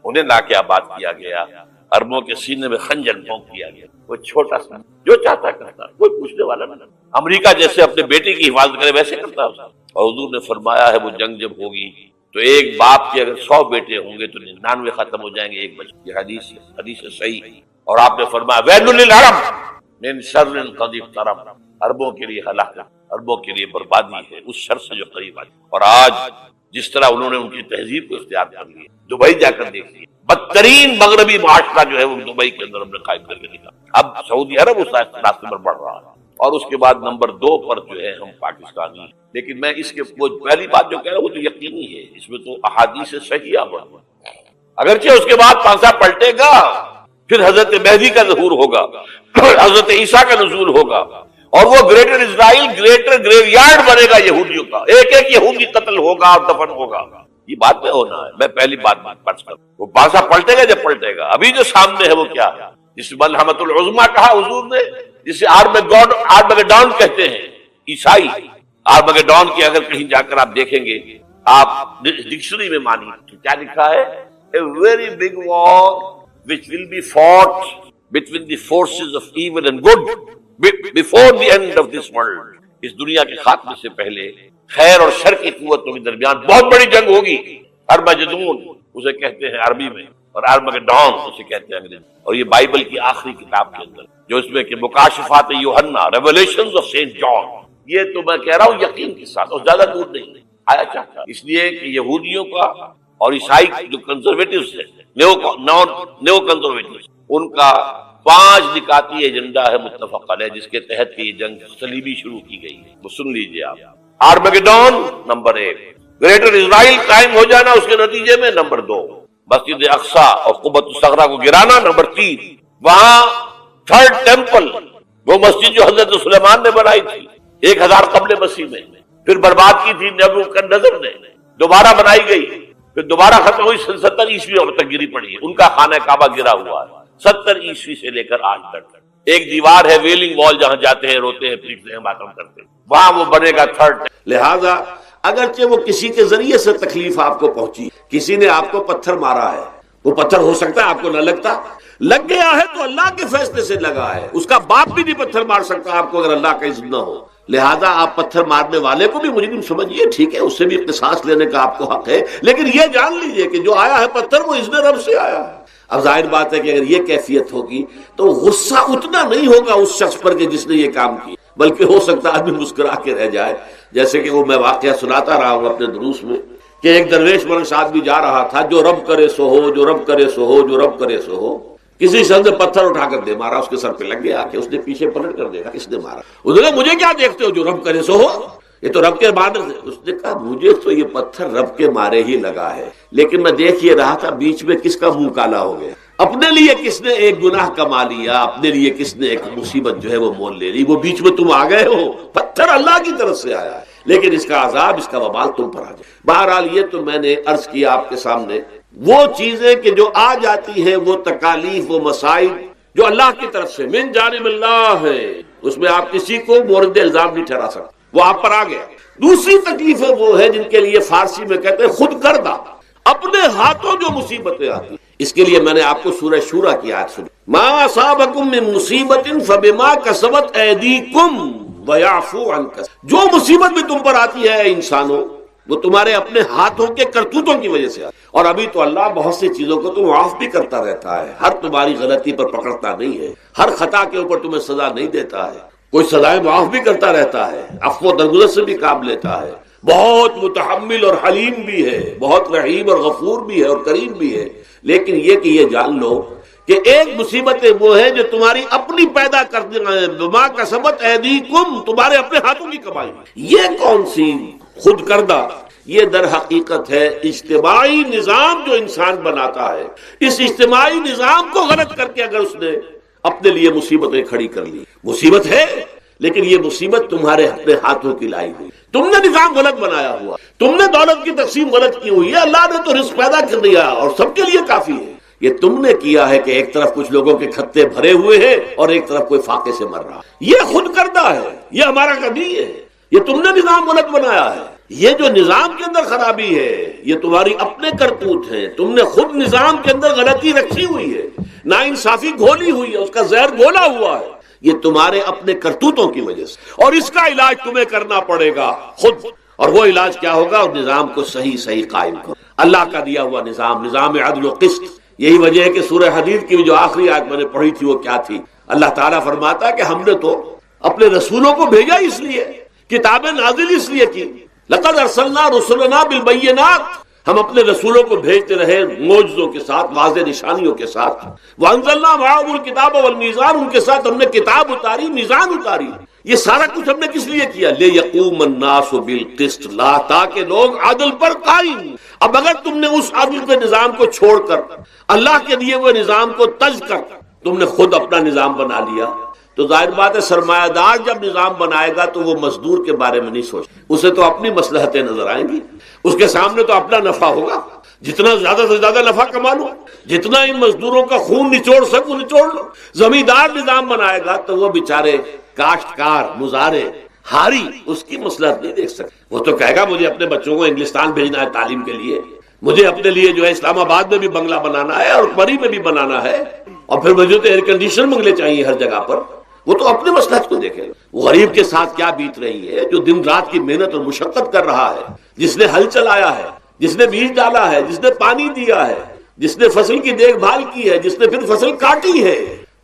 انہیں لا کے آباد کیا گیا، عربوں کے سینے میں خنجر بھونک دیا گیا. وہ چھوٹا سا جو چاہتا کرتا، کوئی پوچھنے والا نہ. امریکہ جیسے اپنے بیٹے کی حفاظت کرے ویسے کرتا. اور حضور نے فرمایا ہے وہ جنگ جب ہوگی تو ایک باپ کے اگر 100 بیٹے ہوں گے تو 99 ختم ہو جائیں گے، ایک بچہ. یہ حدیث صحیح. اور آپ نے فرمایا ویل للعرب من شر قد اقترب، عربوں کے لیے ہلاکت، عربوں کے لیے بربادی ہے اس شر سے جو قریب آئی. اور آج جس طرح انہوں نے ان کی تہذیب کو اختیار کر لی، دبئی جا کر دیکھیے، بدترین مغربی معاشرہ جو ہے وہ دبئی کے اندر ہم نے قائم کر کے دکھا. اب سعودی عرب اس راستے پر بڑھ رہا ہے، اور اس کے بعد نمبر 2 پر جو ہے ہم پاکستانی. لیکن میں اس کے وہ پہلی بات جو کہہ رہا ہوں وہ تو یقینی ہے، اس میں تو احادیث صحیحہ بڑھ. اگرچہ اس کے بعد پانسا پلٹے گا، پھر حضرت مہدی کا ظہور ہوگا، حضرت عیسیٰ کا نزول ہوگا، اور وہ گریٹر اسرائیل گریٹر گریو یارڈ بنے گا یہودیوں کا. ایک ایک یہودی قتل ہوگا اور دفن ہوگا. یہ بات میں ہونا ہے. میں پہلی بات کروں، وہ پانسا پلٹے گا جب پلٹے گا. ابھی جو سامنے ہے وہ کیا ہے؟ جس ملحمۃ العظمیٰ کہا حضور نے، جسے آرمگیڈون کہتے ہیں عیسائی. آرمگیڈون کی اگر کہیں جا کر آپ دیکھیں گے، آپ ڈکشنری میں مانی تو کیا لکھا ہے؟ A very big war which will be fought between the forces of evil and good before the end of this world. اس دنیا کے خاتمے سے پہلے خیر اور شر کی قوتوں کے درمیان بہت بڑی جنگ ہوگی. ارمجدون اسے کہتے ہیں عربی میں، اور آرمگیڈون اسے کہتے ہیں انگریزی. اور یہ بائبل کی آخری کتاب کے اندر جو اس میں کہ مکاشفات یوحنا، ریویلیشنز آف سینٹ جان، یہ تو میں کہہ رہا ہوں یقین کے ساتھ، اور زیادہ دور نہیں آیا چاہتا. اس لیے کہ یہودیوں کا اور عیسائی جو کنزرویٹوز ہیں، نیو کنزرویٹوز، ان کا 5 نکاتی ایجنڈا ہے متفق علیہ، جس کے تحت یہ جنگ صلیبی شروع کی گئی ہے. وہ سن لیجئے آپ. آرمگیڈون نمبر 1، گریٹر اسرائیل قائم ہو جانا اس کے نتیجے میں نمبر 2، مسجد اقصی اور قبۃ الصغریٰ کو گرانا نمبر 3، وہاں تھرڈ ٹیمپل، وہ مسجد جو حضرت سلیمان نے بنائی تھی 1000 قبل مسیح میں، پھر برباد کی تھی نیبوکدنیزر نے، دوبارہ بنائی گئی، پھر دوبارہ ختم ہوئی 70 عیسوی تک گری پڑی ہے. ان کا خانہ کعبہ گرا ہوا ہے 70 عیسوی سے لے کر آج تک. ایک دیوار ہے ویلنگ وال، جہاں جاتے ہیں، روتے ہیں، پیٹتے ہیں، ماتم کرتے ہیں، وہاں وہ بنے گا تھرڈ. لہذا اگرچہ وہ کسی کے ذریعے سے تکلیف آپ کو پہنچی، کسی نے آپ کو پتھر مارا ہے، وہ پتھر ہو سکتا ہے آپ کو نہ لگتا، لگ گیا ہے تو اللہ کے فیصلے سے لگا ہے. اس کا باپ بھی نہیں پتھر مار سکتا آپ کو اگر اللہ کا اذن نہ ہو. لہذا آپ پتھر مارنے والے کو بھی مجرم سمجھیے، ٹھیک ہے، اس سے بھی قصاص لینے کا آپ کو حق ہے، لیکن یہ جان لیجئے کہ جو آیا ہے پتھر وہ اذن رب سے آیا ہے. اب ظاہر بات ہے کہ اگر یہ کیفیت ہوگی تو غصہ اتنا نہیں ہوگا اس شخص پر کہ جس نے یہ کام کیا، بلکہ ہو سکتا ہے آدمی مسکرا کے رہ جائے. جیسے کہ وہ میں واقعہ سناتا رہا ہوں اپنے دروس میں کہ ایک درویش مرنش آدمی جا رہا تھا، جو رب کرے سو ہو، جو رب کرے سو ہو، جو رب کرے سو ہو. کسی شخص نے پتھر اٹھا کر دے مارا، اس کے سر پہ لگ گیا کہ اس نے پیچھے پلٹ کر دیکھا کس نے مارا. اس نے کہا مجھے کیا دیکھتے ہو، جو رب کرے سو ہو، یہ تو رب کے مارنے سے. اس نے کہا مجھے تو یہ پتھر رب کے مارے ہی لگا ہے، لیکن میں دیکھ یہ رہا تھا بیچ میں کس کا منہ کالا ہو گیا، اپنے لیے کس نے ایک گناہ کما لیا، اپنے لیے کس نے ایک مصیبت جو ہے وہ مول لے لی، وہ بیچ میں تم آ گئے ہو. پتھر اللہ کی طرف سے آیا ہے، لیکن اس کا عذاب، اس کا وبال تم پر آ جائے. بہرحال یہ تو میں نے عرض کیا آپ کے سامنے، وہ چیزیں کہ جو آ جاتی ہیں، وہ تکالیف، وہ مسائل جو اللہ کی طرف سے من جانب اللہ ہے، اس میں آپ کسی کو مورد الزام نہیں ٹھہرا سکتے، وہ آپ پر آ گیا. دوسری تکلیفیں وہ ہے جن کے لیے فارسی میں کہتے ہیں خود کردہ، اپنے ہاتھوں جو مصیبتیں آتی. اس کے لیے میں نے آپ کو سورہ شورى کی آیت سنی، ما اصابکم من مصیبت فبما کسبت ایدیکم ویعفو عن کثیر. جو مصیبت بھی تم پر آتی ہے انسانوں، وہ تمہارے اپنے ہاتھوں کے کرتوتوں کی وجہ سے آتی. اور ابھی تو اللہ بہت سی چیزوں کو تو معاف بھی کرتا رہتا ہے، ہر تمہاری غلطی پر پکڑتا نہیں ہے، ہر خطا کے اوپر تمہیں سزا نہیں دیتا ہے، کوئی سزائیں معاف بھی کرتا رہتا ہے، عفو و درگزر سے بھی کام لیتا ہے، بہت متحمل اور حلیم بھی ہے، بہت رحیم اور غفور بھی ہے اور کریم بھی ہے. لیکن یہ کہ یہ جان لو کہ ایک مصیبتیں وہ ہیں جو تمہاری اپنی پیدا کرنے بما کسبت ایدیکم، تمہارے اپنے ہاتھوں کی کمائی. یہ کون سی خود کردہ؟ یہ در حقیقت ہے اجتماعی نظام جو انسان بناتا ہے. اس اجتماعی نظام کو غلط کر کے اگر اس نے اپنے لیے مصیبتیں کھڑی کر لی، مصیبت ہے لیکن یہ مصیبت تمہارے اپنے ہاتھوں کی لائی ہوئی، تم نے نظام غلط بنایا ہوا، تم نے دولت کی تقسیم غلط کی ہوئی ہے. اللہ نے تو رزق پیدا کر دیا اور سب کے لیے کافی ہے. یہ تم نے کیا ہے کہ ایک طرف کچھ لوگوں کے کھتے بھرے ہوئے ہیں اور ایک طرف کوئی فاقے سے مر رہا. یہ خود کردہ ہے، یہ ہمارا کبھی ہے، یہ تم نے نظام غلط بنایا ہے. یہ جو نظام کے اندر خرابی ہے یہ تمہاری اپنے کرتوت ہیں، تم نے خود نظام کے اندر غلطی رکھی ہوئی ہے، ناانصافی گھولی ہوئی ہے، اس کا زہر گھولا ہوا ہے، یہ تمہارے اپنے کرتوتوں کی وجہ سے. اور اس کا علاج تمہیں کرنا پڑے گا خود. اور وہ علاج کیا ہوگا؟ اور نظام کو صحیح قائم کرو، اللہ کا دیا ہوا نظام، نظام عدل و قسط. یہی وجہ ہے کہ سورہ حدید کی جو آخری آیت میں نے پڑھی تھی وہ کیا تھی؟ اللہ تعالیٰ فرماتا ہے کہ ہم نے تو اپنے رسولوں کو بھیجا اس لیے، کتابیں نازل اس لیے کی، لقد ارسلنا رسلنا بالبینات، ہم اپنے رسولوں کو بھیجتے رہے معجزوں کے ساتھ، واضح نشانیوں کے ساتھ. وانزلنا معهم الکتاب والمیزان، ان کے ساتھ ہم نے کتاب اتاری، میزان اتاری. یہ سارا کچھ ہم نے کس لیے کیا؟ لیقوم الناس بالقسط، لا، تاکہ لوگ عدل پر قائم. اب اگر تم نے اس عدل کے نظام کو چھوڑ کر اللہ کے دیے ہوئے نظام کو تج کر تم نے خود اپنا نظام بنا لیا، تو ظاہر بات ہے سرمایہ دار جب نظام بنائے گا تو وہ مزدور کے بارے میں نہیں سوچ، اسے تو اپنی مصلحتیں نظر آئیں گی، اس کے سامنے تو اپنا نفع ہوگا، جتنا زیادہ سے زیادہ نفع کما لو، جتنا ان مزدوروں کا خون نچوڑ سکو نچوڑ لو۔ زمیندار نظام بنائے گا تو وہ بیچارے کاشتکار مزارے ہاری اس کی مصلحت نہیں دیکھ سکتے، وہ تو کہے گا مجھے اپنے بچوں کو انگلستان بھیجنا ہے تعلیم کے لیے، مجھے اپنے لیے جو ہے اسلام آباد میں بھی بنگلہ بنانا ہے اور پری میں بھی بنانا ہے، اور پھر مجھے تو ایئر کنڈیشن بنگلے چاہیے ہر جگہ پر۔ وہ تو اپنے مصلحت کو دیکھے گا۔ وہ غریب کے ساتھ کیا بیت رہی ہے جو دن رات کی محنت اور مشقت کر رہا ہے، جس نے ہل چلایا ہے، جس نے بیج ڈالا ہے، جس نے پانی دیا ہے، جس نے فصل کی دیکھ بھال کی ہے، جس نے پھر فصل کاٹی ہے،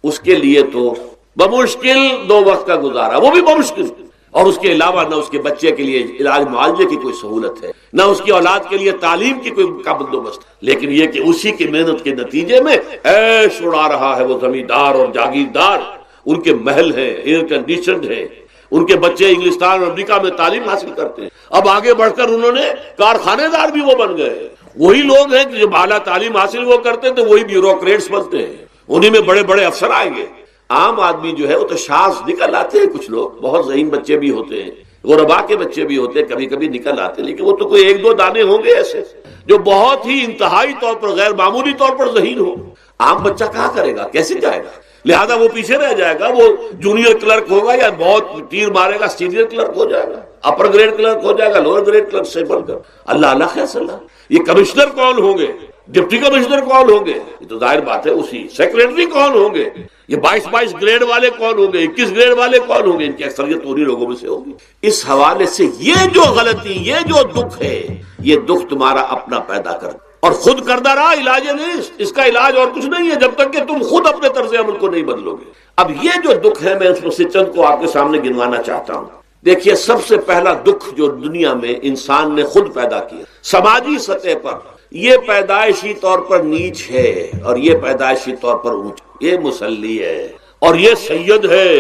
اس کے لیے تو بمشکل 2 وقت کا گزارا، وہ بھی بمشکل، اور اس کے علاوہ نہ اس کے بچے کے لیے علاج معالجے کی کوئی سہولت ہے، نہ اس کی اولاد کے لیے تعلیم کی کوئی کا بندوبست، لیکن یہ کہ اسی کی محنت کے نتیجے میں عیش اڑا رہا ہے وہ زمیندار اور جاگیردار، ان کے محل ہیں، ایئر کنڈیشنڈ ہیں، ان کے بچے انگلستان اور امریکہ میں تعلیم حاصل کرتے ہیں، اب آگے بڑھ کر انہوں نے کارخانے دار بھی وہ بن گئے، وہی لوگ ہیں کہ جب اعلیٰ تعلیم حاصل وہ کرتے ہیں تو وہی بیوروکریٹس بنتے ہیں، انہی میں بڑے بڑے افسر آئیں گے۔ عام آدمی جو ہے وہ تو شاذ نکل آتے ہیں، کچھ لوگ بہت ذہین بچے بھی ہوتے ہیں، غربا کے بچے بھی ہوتے ہیں، کبھی کبھی نکل آتے ہیں، لیکن وہ تو کوئی 1-2 دانے ہوں گے ایسے جو بہت ہی انتہائی طور پر غیر معمولی طور پر ذہین ہو۔ عام بچہ کہاں کرے گا، کیسے جائے گا؟ لہذا وہ پیچھے رہ جائے گا، وہ جونیئر کلرک ہوگا یا بہت تیر مارے گا سینئر کلرک ہو جائے گا، اپر گریڈ کلرک ہو جائے گا، لوور گریڈ کلرک سے بڑھ کر اللہ اللہ خیر صلی اللہ۔ یہ کمشنر کون ہوں گے، ڈپٹی کمشنر کون ہوں گے، یہ تو ظاہر بات ہے اسی، سیکریٹری کون ہوں گے، یہ 22 گریڈ والے کون ہوں گے، 21 گریڈ والے کون ہوں گے، ان کی اکثریت انہی لوگوں میں سے ہوگی۔ اس حوالے سے یہ جو غلطی، یہ جو دکھ ہے، یہ دکھ تمہارا اپنا پیدا کر اور خود کردہ رہا، علاج نہیں، اس کا علاج اور کچھ نہیں ہے جب تک کہ تم خود اپنے طرز عمل کو نہیں بدلو گے۔ اب یہ جو دکھ ہے میں اس میں سے چند کو آپ کے سامنے گنوانا چاہتا ہوں۔ دیکھیے، سب سے پہلا دکھ جو دنیا میں انسان نے خود پیدا کیا سماجی سطح پر، یہ پیدائشی طور پر نیچ ہے اور یہ پیدائشی طور پر اونچ، یہ مسلی ہے اور یہ سید ہے۔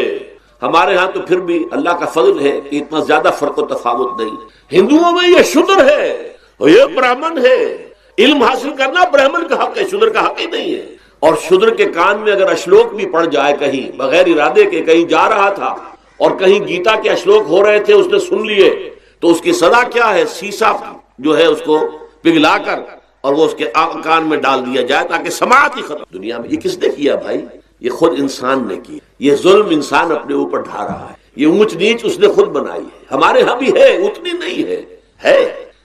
ہمارے ہاں تو پھر بھی اللہ کا فضل ہے کہ اتنا زیادہ فرق و تفاوت نہیں، ہندوؤں میں یہ شودر ہے اور یہ برہمن ہے، علم حاصل کرنا برہمن کا حق ہے، شودر کا حق ہی نہیں ہے۔ اور شودر کے کان میں اگر اشلوک بھی پڑ جائے کہیں بغیر ارادے کے، کہیں جا رہا تھا اور کہیں گیتا کے اشلوک ہو رہے تھے، اس نے سن لیے تو اس کی سزا کیا ہے؟ سیسا جو ہے اس کو پگھلا کر اور وہ اس کے کان میں ڈال دیا جائے تاکہ سماعت ہی ختم۔ دنیا میں یہ کس نے کیا بھائی؟ یہ خود انسان نے کیا، یہ ظلم انسان اپنے اوپر ڈھا رہا ہے، یہ اونچ نیچ اس نے خود بنائی ہے۔ ہمارے ہاں بھی ہے، اتنی نہیں ہے۔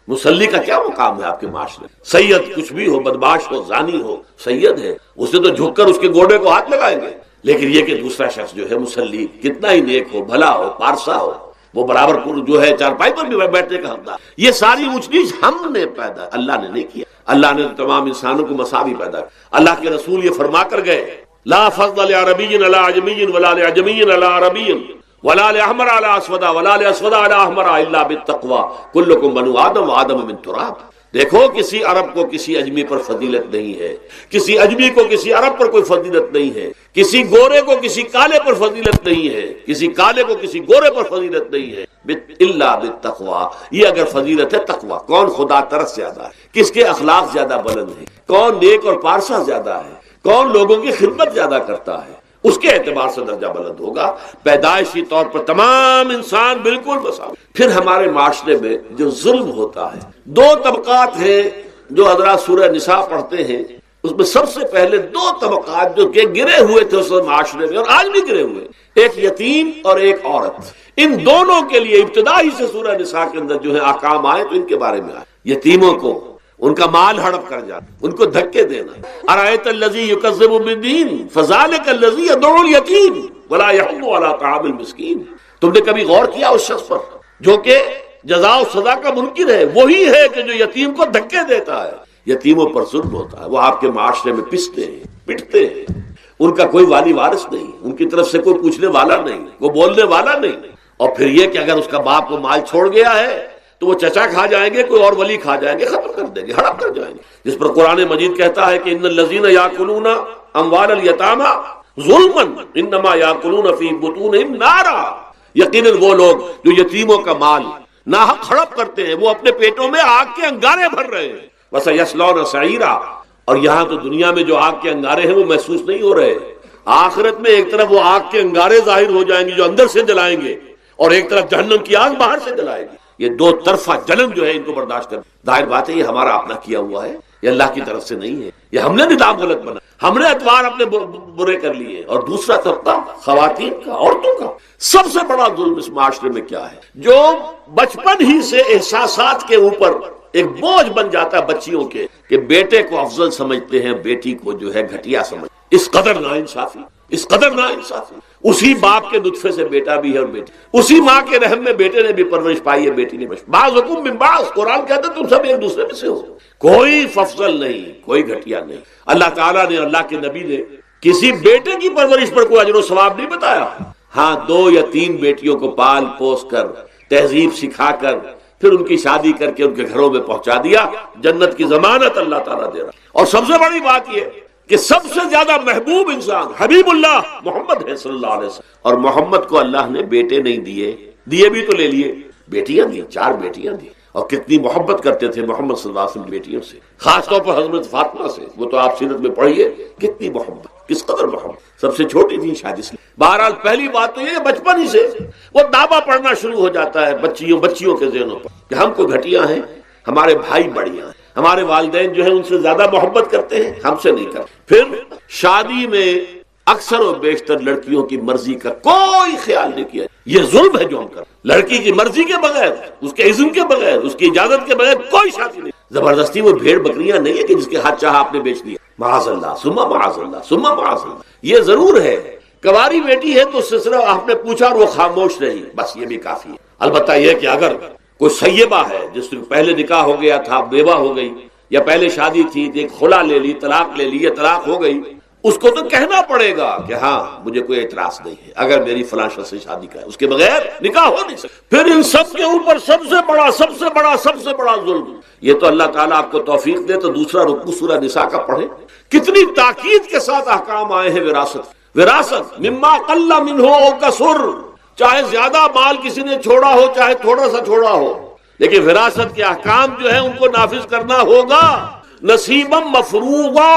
مسلی کا کیا مقام ہے آپ کے معاشرے؟ سید کچھ بھی ہو، بدمعاش ہو، زانی ہو، سید ہے، اسے تو جھک کر اس کے گوڑے کو ہاتھ لگائیں گے، لیکن یہ کہ دوسرا شخص جو ہے مسلی کتنا ہی نیک ہو، بھلا ہو، پارسا ہو، وہ برابر جو ہے چارپائی پر بھی بیٹھنے کا حقدار۔ یہ ساری اونچ نیچ ہم نے پیدا، اللہ نے نہیں کیا۔ اللہ نے تمام انسانوں کو مساوی پیدا کیا۔ اللہ کے رسول یہ فرما کر گئے، لا فضل لعربی علی عجمی ولا لعجمی علی عربی ولا لأحمر على اسود ولا لأسود على احمر الا بالتقوى كلكم بنو آدم وآدم من تراب۔ دیکھو، کسی عرب کو کسی اجمی پر فضیلت نہیں ہے، کسی اجمی کو کسی عرب پر کوئی فضیلت نہیں ہے، کسی گورے کو کسی کالے پر فضیلت نہیں ہے، کسی کالے کو کسی گورے پر فضیلت نہیں ہے، الا بالتقوى۔ یہ اگر فضیلت ہے تقوی، کون خدا ترس زیادہ ہے، کس کے اخلاق زیادہ بلند ہیں، کون نیک اور پارسا زیادہ ہے، کون لوگوں کی خدمت زیادہ کرتا ہے، اس کے اعتبار سے درجہ بلند ہوگا۔ پیدائشی طور پر تمام انسان بالکل مساوی۔ پھر ہمارے معاشرے میں جو ظلم ہوتا ہے، 2 طبقات ہیں جو حضرات سورہ نساء پڑھتے ہیں، اس میں سب سے پہلے 2 طبقات جو کہ گرے ہوئے تھے اس معاشرے میں اور آج بھی گرے ہوئے، ایک یتیم اور ایک عورت۔ ان دونوں کے لیے ابتدائی سے سورہ نساء کے اندر جو ہے احکام آئے تو ان کے بارے میں آئے۔ یتیموں کو ان کا مال ہڑپ کر جانا، ان کو دھکے دینا۔ ارأیت الذی یکذب بالدین فذلک الذی یدعو الیتیم ولا یحض علی طعام المسکین۔ تم نے کبھی غور کیا اس شخص پر جو کہ جزا و سزا کا منکر ہے؟ وہی ہے کہ جو یتیم کو دھکے دیتا ہے۔ یتیموں پر ظلم ہوتا ہے، وہ آپ کے معاشرے میں پستے ہیں، پٹتے ہیں، ان کا کوئی والی وارث نہیں، ان کی طرف سے کوئی پوچھنے والا نہیں، کوئی بولنے والا نہیں۔ اور پھر یہ کہ اگر اس کا باپ کو مال چھوڑ گیا ہے تو وہ چچا کھا جائیں گے، کوئی اور ولی کھا جائیں گے، ختم کر دیں گے، ہڑپ کر جائیں گے۔ جس پر قرآن مجید کہتا ہے کہ ان الذین یاکلون اموال الیتامی ظلما انما یاکلون فی بطونہم نارا۔ یقیناً وہ لوگ جو یتیموں کا مال ناحق ہڑپ کرتے ہیں وہ اپنے پیٹوں میں آگ کے انگارے بھر رہے ہیں۔ وَسَيَصْلَوْنَ سَعِيرًا، اور یہاں تو دنیا میں جو آگ کے انگارے ہیں وہ محسوس نہیں ہو رہے، آخرت میں ایک طرف وہ آگ کے انگارے ظاہر ہو جائیں گے جو اندر سے جلائیں گے، اور ایک طرف جہنم کی آگ باہر سے جلائے گی. یہ دو طرفہ جلن جو ہے ان کو برداشت کر، ظاہر بات ہے یہ ہمارا اپنا کیا ہوا ہے، یہ اللہ کی طرف سے نہیں ہے، یہ ہم نے نظام غلط بنا، ہم نے ادوار اپنے برے کر لیے. اور دوسرا طبقہ خواتین کا، عورتوں کا. سب سے بڑا ظلم اس معاشرے میں کیا ہے؟ جو بچپن ہی سے احساسات کے اوپر ایک بوجھ بن جاتا ہے بچیوں کے، کہ بیٹے کو افضل سمجھتے ہیں، بیٹی کو جو ہے گھٹیا سمجھتے. اس قدر ناانصافی، اس قدر ناانصافی. اسی باپ کے نطفے سے بیٹا بھی ہے اور بیٹی، اسی ماں کے رحم میں بیٹے نے بھی پرورش پائی ہے، بیٹی نے بھی. بعضکم من بعض، قرآن کہتا ہے تم سب ایک دوسرے میں سے ہو، کوئی افضل نہیں، کوئی گھٹیا نہیں. اللہ تعالیٰ نے، اللہ کے نبی نے کسی بیٹے کی پرورش پر کوئی اجر و ثواب نہیں بتایا. ہاں 2 یا 3 بیٹیوں کو پال پوس کر، تہذیب سکھا کر، پھر ان کی شادی کر کے ان کے گھروں میں پہنچا دیا، جنت کی ضمانت اللہ تعالیٰ دے رہا. اور سب سے بڑی بات یہ کہ سب سے زیادہ محبوب انسان حبیب اللہ محمد ہے صلی اللہ علیہ وسلم. اور محمد کو اللہ نے بیٹے نہیں دیے بھی تو لے لیے، بیٹیاں دی، 4 بیٹیاں دی. اور کتنی محبت کرتے تھے محمد صلی اللہ علیہ وسلم بیٹیوں سے، خاص طور پر حضرت فاطمہ سے. وہ تو آپ سیرت میں پڑھیے کتنی محبت، کس قدر محبت. سب سے چھوٹی تھی شادی سے. بہرحال پہلی بات تو یہ بچپن ہی سے وہ دعویٰ پڑھنا شروع ہو جاتا ہے بچیوں کے ذہنوں پر کہ ہم کو گھٹیا ہیں، ہمارے بھائی بڑیاں ہیں، ہمارے والدین جو ہیں ان سے زیادہ محبت کرتے ہیں، ہم سے نہیں کرتے. پھر شادی میں اکثر و بیشتر لڑکیوں کی مرضی کا کوئی خیال نہیں کیا. یہ ظلم ہے جو ہم کر، لڑکی کی مرضی کے بغیر، اس کے اذن کے بغیر، اس کی اجازت کے بغیر کوئی شادی نہیں. زبردستی وہ بھیڑ بکریاں نہیں ہے کہ جس کے ہاتھ چاہا آپ نے بیچ دیا. معاذ اللہ ثم معاذ اللہ ثم معاذ اللہ. یہ ضرور ہے کنواری بیٹی ہے تو اس سے صرف آپ نے پوچھا اور وہ خاموش رہی، بس یہ بھی کافی ہے. البتہ یہ کہ اگر کوئی سیبہ ہے جس سے پہلے نکاح ہو گیا تھا، بیوہ ہو گئی، یا پہلے شادی تھی ایک خلا لے لی، طلاق لے لی، یا طلاق ہو گئی، اس کو تو کہنا پڑے گا کہ ہاں مجھے کوئی اعتراض نہیں ہے اگر میری فلاں شخص سے شادی کا ہے، اس کے بغیر نکاح ہو نہیں سکتا. پھر ان سب کے اوپر سب سے بڑا ظلم، یہ تو اللہ تعالیٰ آپ کو توفیق دے تو دوسرا رکوع سورہ نساء کا پڑھیں، کتنی تاکید کے ساتھ احکام آئے ہیں. وراثت مما قل منہ او کثر، چاہے زیادہ مال کسی نے چھوڑا ہو چاہے تھوڑا سا چھوڑا ہو، لیکن وراثت کے احکام جو ہیں ان کو نافذ کرنا ہوگا. نصیبا مفروضا،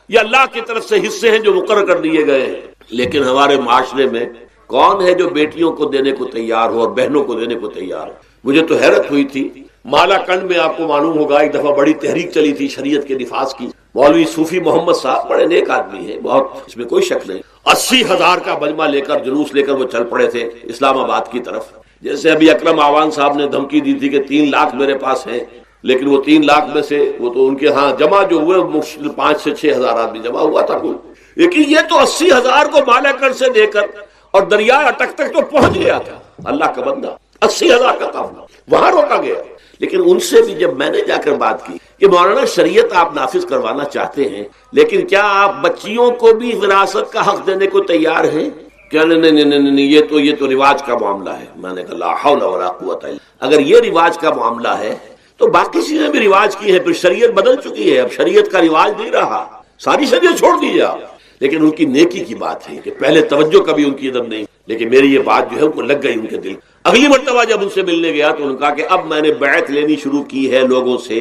یہ اللہ کی طرف سے حصے ہیں جو مقرر کر دیے گئے ہیں. لیکن ہمارے معاشرے میں کون ہے جو بیٹیوں کو دینے کو تیار ہو اور بہنوں کو دینے کو تیار ہو؟ مجھے تو حیرت ہوئی تھی، مالا کنڈ میں آپ کو معلوم ہوگا ایک دفعہ بڑی تحریک چلی تھی شریعت کے نفاذ کی. مولوی صوفی محمد صاحب بڑے نیک آدمی ہیں، بہت، اس میں کوئی شک نہیں. 80,000 کا مجمع لے کر، جلوس لے کر وہ چل پڑے تھے اسلام آباد کی طرف. جیسے ابھی اکرم آوان صاحب نے دھمکی دی تھی کہ 3 لاکھ میرے پاس ہیں، لیکن وہ 3 لاکھ میں سے وہ تو ان کے ہاں جمع جو ہوئے مشکل 5 سے 6 ہزار آدمی جمع ہوا تھا کوئی. لیکن یہ تو 80,000 کو مالا کنڈ سے لے کر اور دریا اٹک تک تو پہنچ گیا تھا. اللہ کا بندہ، 80,000 کا قافلہ وہاں روکا گیا. لیکن ان سے بھی جب میں نے جا کر بات کی کہ مولانا شریعت آپ نافذ کروانا چاہتے ہیں، لیکن کیا آپ بچیوں کو بھی وراثت کا حق دینے کو تیار ہیں؟ کیا نہیں، یہ تو رواج کا معاملہ ہے. میں نے کہا لا حول ولا قوت الا باللہ. اگر یہ رواج کا معاملہ ہے تو باقی چیزیں بھی رواج کی ہیں. پھر شریعت بدل چکی ہے، اب شریعت کا رواج نہیں رہا، ساری شریعت چھوڑ دیجیے آپ. لیکن ان کی نیکی کی بات ہے کہ پہلے توجہ کبھی ان کی ادب نہیں. لیکن میری یہ بات جو ہے ان کو لگ گئی ان کے دل. اگلی مرتبہ جب ان سے ملنے گیا تو انہوں نے کہا کہ اب میں نے بیعت لینی شروع کی ہے لوگوں سے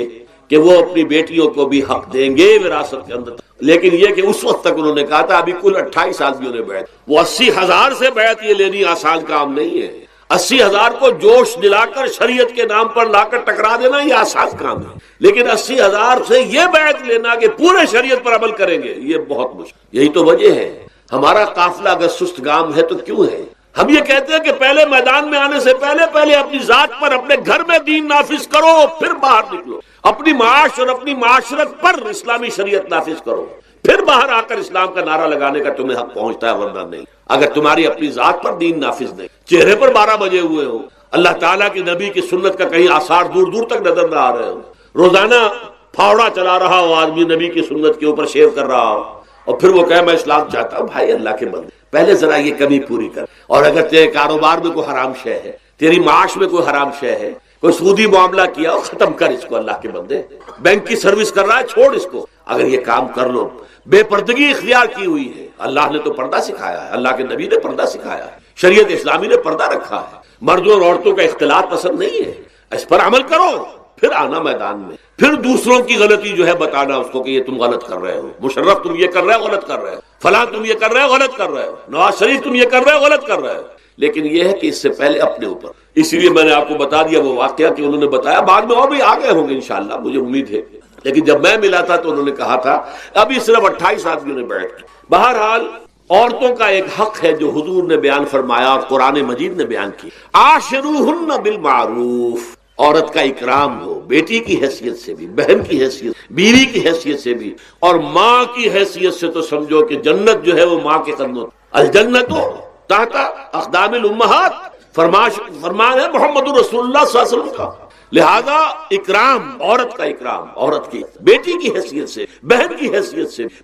کہ وہ اپنی بیٹیوں کو بھی حق دیں گے وراثت کے اندر. لیکن یہ کہ اس وقت تک انہوں نے کہا تھا ابھی کل 28 آدمیوں نے بیعت. وہ 80,000 سے بیعت یہ لینی آسان کام نہیں ہے. 80,000 کو جوش دلا کر شریعت کے نام پر لا کر ٹکرا دینا یہ آسان کام ہے، لیکن 80,000 سے یہ بیعت لینا کہ پورے شریعت پر عمل کریں گے یہ بہت مشکل. یہی تو وجہ ہے ہمارا قافلہ اگر سست گام ہے تو کیوں ہے؟ ہم یہ کہتے ہیں کہ پہلے میدان میں آنے سے پہلے اپنی ذات پر، اپنے گھر میں دین نافذ کرو، پھر باہر نکلو. اپنی معاش اور اپنی معاشرت پر اسلامی شریعت نافذ کرو، پھر باہر آ کر اسلام کا نعرہ لگانے کا تمہیں حق پہنچتا ہے، ورنہ نہیں. اگر تمہاری اپنی ذات پر دین نافذ نہیں، چہرے پر 12 بجے ہوئے ہو، اللہ تعالیٰ کی نبی کی سنت کا کہیں آثار دور دور تک نظر نہ آ رہے ہو، روزانہ پھاوڑا چلا رہا ہو آدمی نبی کی سنت کے اوپر شیو کر رہا ہو، اور پھر وہ کہے میں اسلام چاہتا ہوں. بھائی اللہ کے بندے پہلے ذرا یہ کمی پوری کر. اور اگر تیرے کاروبار میں کوئی حرام شے ہے، تیری معاش میں کوئی حرام شے ہے، کوئی سودی معاملہ کیا ہو، ختم کر اس کو. اللہ کے بندے بینک کی سروس کر رہا ہے، چھوڑ اس کو. اگر یہ کام کر لو، بے پردگی اختیار کی ہوئی ہے. اللہ نے تو پردہ سکھایا ہے، اللہ کے نبی نے پردہ سکھایا ہے، شریعت اسلامی نے پردہ رکھا ہے. مردوں اور عورتوں کا اختلاط پسند نہیں ہے، اس پر عمل کرو. پھر آنا میدان میں، پھر دوسروں کی غلطی جو ہے بتانا اس کو کہ یہ تم غلط کر رہے ہو، مشرف تم یہ کر رہے ہو غلط کر رہے ہو، فلاں تم یہ کر رہے ہو غلط کر رہے ہو، نواز شریف تم یہ کر رہے ہو غلط کر رہے ہو. لیکن یہ ہے کہ اس سے پہلے اپنے اوپر، اسی لیے میں نے آپ کو بتا دیا وہ واقعہ کہ انہوں نے بتایا، بعد میں اور بھی آگے ہوں گے انشاءاللہ مجھے امید ہے، لیکن جب میں ملا تھا تو انہوں نے کہا تھا ابھی صرف 28 آدمیوں نے بیٹھ. بہرحال عورتوں کا ایک حق ہے جو حضور نے بیان فرمایا اور قرآن مجید نے بیان کی، عاشروہن بالمعروف، عورت کا اکرام ہو، بیٹی کی حیثیت سے بھی، بہن کی حیثیت، بیوی کی حیثیت سے بھی، اور ماں کی حیثیت سے تو سمجھو کہ جنت جو ہے وہ ماں کے قدموں، الجنت تحت اقدام الامہات، فرمان ہے محمد رسول اللہ صلی اللہ علیہ وسلم کا. لہذا اکرام، عورت کا اکرام، عورت کی بیٹی کی حیثیت سے، بہن کی حیثیت سے،